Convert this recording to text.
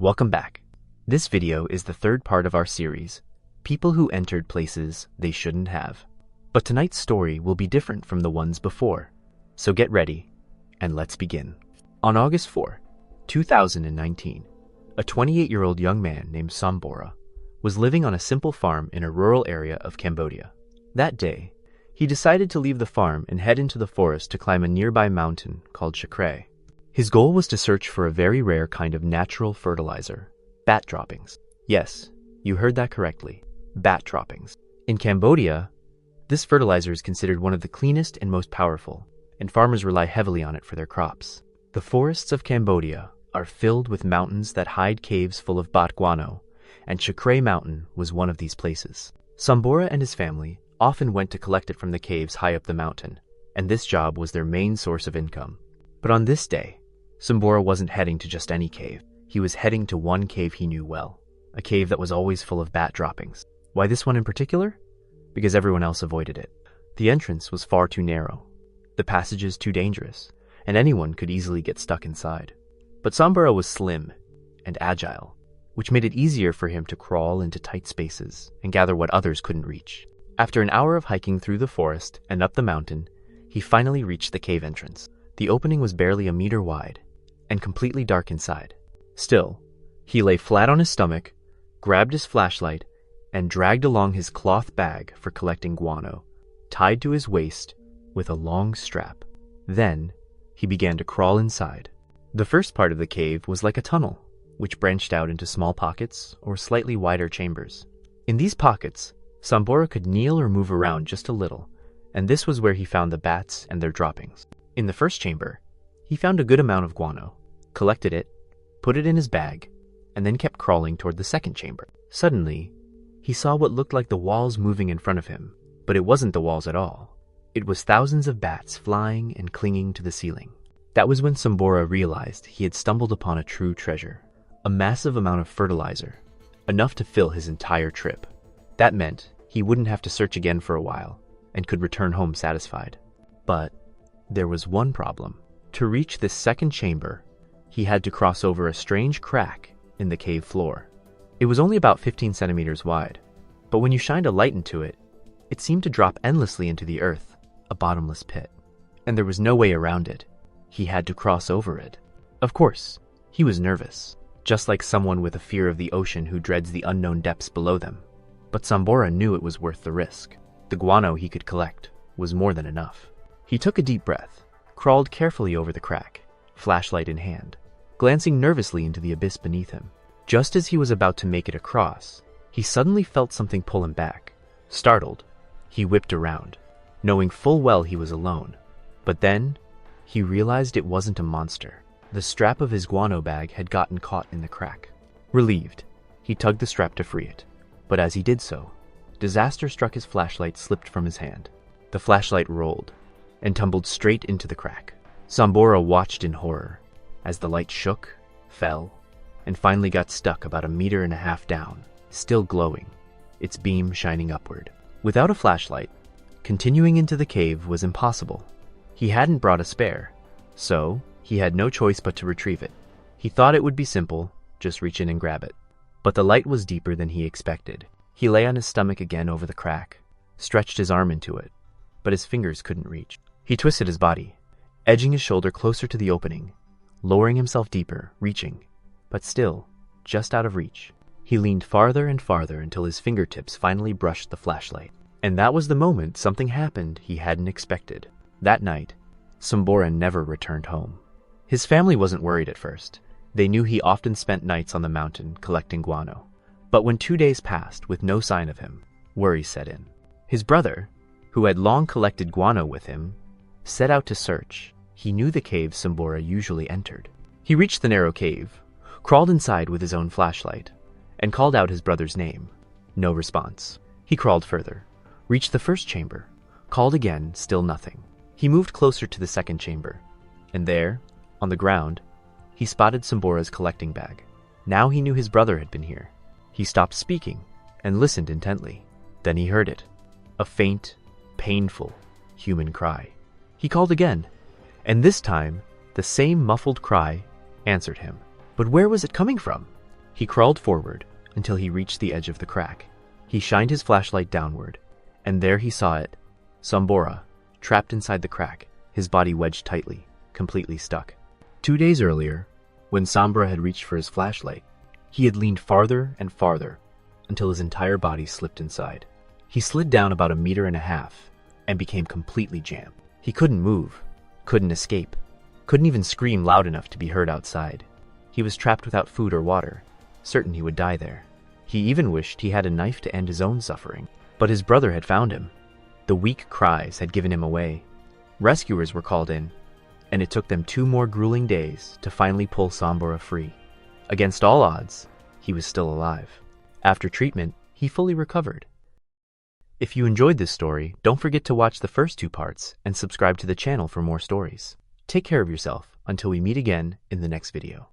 Welcome back. This video is the third part of our series, People Who Entered Places They Shouldn't Have. But tonight's story will be different from the ones before, so get ready, and let's begin. On August 4, 2019, a 28-year-old young man named Sumbora was living on a simple farm in a rural area of Cambodia. That day, he decided to leave the farm and head into the forest to climb a nearby mountain called Chakray. His goal was to search for a very rare kind of natural fertilizer, bat droppings. Yes, you heard that correctly, bat droppings. In Cambodia, this fertilizer is considered one of the cleanest and most powerful, and farmers rely heavily on it for their crops. The forests of Cambodia are filled with mountains that hide caves full of bat guano, and Chakray Mountain was one of these places. Sumbora and his family often went to collect it from the caves high up the mountain, and this job was their main source of income. But on this day, Sumbora wasn't heading to just any cave. He was heading to one cave he knew well, a cave that was always full of bat droppings. Why this one in particular? Because everyone else avoided it. The entrance was far too narrow, the passages too dangerous, and anyone could easily get stuck inside. But Sumbora was slim and agile, which made it easier for him to crawl into tight spaces and gather what others couldn't reach. After an hour of hiking through the forest and up the mountain, he finally reached the cave entrance. The opening was barely a meter wide and completely dark inside. Still, he lay flat on his stomach, grabbed his flashlight, and dragged along his cloth bag for collecting guano, tied to his waist with a long strap. Then, he began to crawl inside. The first part of the cave was like a tunnel, which branched out into small pockets or slightly wider chambers. In these pockets, Sumbora could kneel or move around just a little, and this was where he found the bats and their droppings. In the first chamber, he found a good amount of guano, collected it, put it in his bag, and then kept crawling toward the second chamber. Suddenly, he saw what looked like the walls moving in front of him, but it wasn't the walls at all. It was thousands of bats flying and clinging to the ceiling. That was when Sumbora realized he had stumbled upon a true treasure, a massive amount of fertilizer, enough to fill his entire trip. That meant he wouldn't have to search again for a while and could return home satisfied. But there was one problem. To reach this second chamber, he had to cross over a strange crack in the cave floor. It was only about 15 centimeters wide, but when you shined a light into it, it seemed to drop endlessly into the earth, a bottomless pit. And there was no way around it. He had to cross over it. Of course, he was nervous, just like someone with a fear of the ocean who dreads the unknown depths below them. But Sumbora knew it was worth the risk. The guano he could collect was more than enough. He took a deep breath, crawled carefully over the crack, flashlight in hand, glancing nervously into the abyss beneath him. Just as he was about to make it across, he suddenly felt something pull him back. Startled, he whipped around, knowing full well he was alone. But then, he realized it wasn't a monster. The strap of his guano bag had gotten caught in the crack. Relieved, he tugged the strap to free it. But as he did so, disaster struck. His flashlight slipped from his hand. The flashlight rolled and tumbled straight into the crack. Sumbora watched in horror as the light shook, fell, and finally got stuck about 1.5 meters down, still glowing, its beam shining upward. Without a flashlight, continuing into the cave was impossible. He hadn't brought a spare, so he had no choice but to retrieve it. He thought it would be simple, just reach in and grab it. But the light was deeper than he expected. He lay on his stomach again over the crack, stretched his arm into it, but his fingers couldn't reach. He twisted his body, edging his shoulder closer to the opening, lowering himself deeper, reaching, but still, just out of reach. He leaned farther and farther until his fingertips finally brushed the flashlight. And that was the moment something happened he hadn't expected. That night, Sumbora never returned home. His family wasn't worried at first. They knew he often spent nights on the mountain collecting guano. But when 2 days passed with no sign of him, worry set in. His brother, who had long collected guano with him, set out to search. He knew the cave Sumbora usually entered. He reached the narrow cave, crawled inside with his own flashlight, and called out his brother's name. No response. He crawled further, reached the first chamber, called again, still nothing. He moved closer to the second chamber, and there, on the ground, he spotted Sumbora's collecting bag. Now he knew his brother had been here. He stopped speaking and listened intently. Then he heard it, a faint, painful, human cry. He called again, and this time, the same muffled cry answered him. But where was it coming from? He crawled forward until he reached the edge of the crack. He shined his flashlight downward, and there he saw it, Sumbora, trapped inside the crack, his body wedged tightly, completely stuck. 2 days earlier, when Sumbora had reached for his flashlight, he had leaned farther and farther until his entire body slipped inside. He slid down about 1.5 meters and became completely jammed. He couldn't move, couldn't escape, couldn't even scream loud enough to be heard outside. He was trapped without food or water, certain he would die there. He even wished he had a knife to end his own suffering, but his brother had found him. The weak cries had given him away. Rescuers were called in, and it took them 2 more grueling days to finally pull Sumbora free. Against all odds, he was still alive. After treatment, he fully recovered. If you enjoyed this story, don't forget to watch the first 2 parts and subscribe to the channel for more stories. Take care of yourself until we meet again in the next video.